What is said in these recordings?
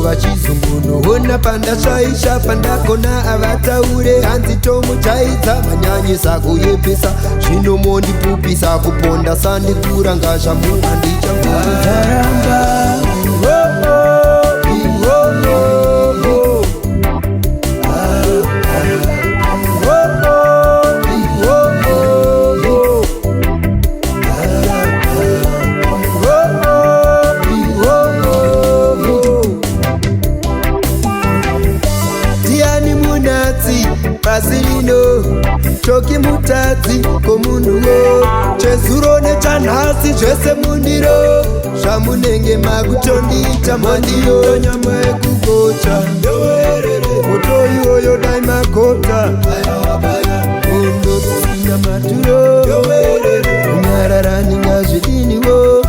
chikuva chizunguno ona pandashaisha pandakona avataure hanzi tomuchaidza manyanyisa kuyepesa zvino mondipupisa kuponda sandikura ngashamu handichamboaramba pasirino choki mutadzi komunhuwo chezuro nechanhasi zvese mundiro zvamunenge makutondiita mandiro nyama yekugocha moto iyoyo dai magota ondosina maturo unyararani ngazvidiniwo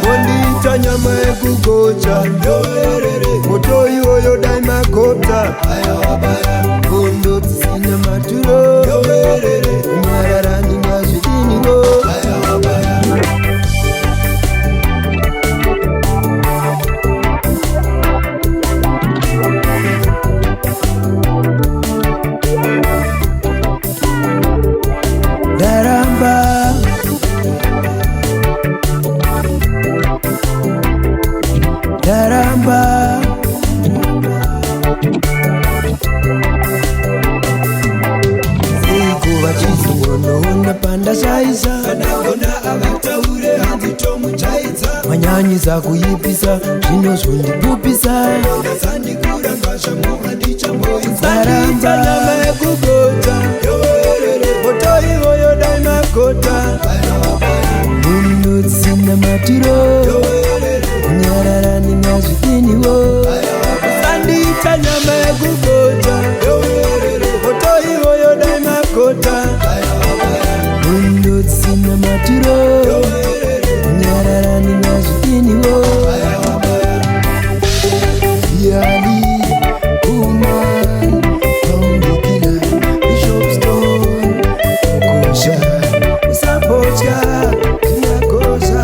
mondiita nyama yekugocha moto iyoyo dai magota kondo tisina maturo unyararani ngazvidiniwo ndaramba ndaramba chizunguno pandashaisa pandakona avataure hanzi tomuchaidza manyanyisa kuyipisa zvinozondipupisa sandikura ngashamu handichamboidzaramba nyama yekugota moto iyoyo dai magota munotsina matiro unyararani ngazvidiniwo sandiita nyama yekugota moto iyoyo dai magota undotsina matiro unyararani ngazvidiniwo yali uman kaundikila bishopstone kosha usapotya tinakosha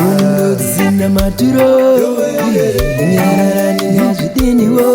unotsina matiro unyararani ngazvidiniwo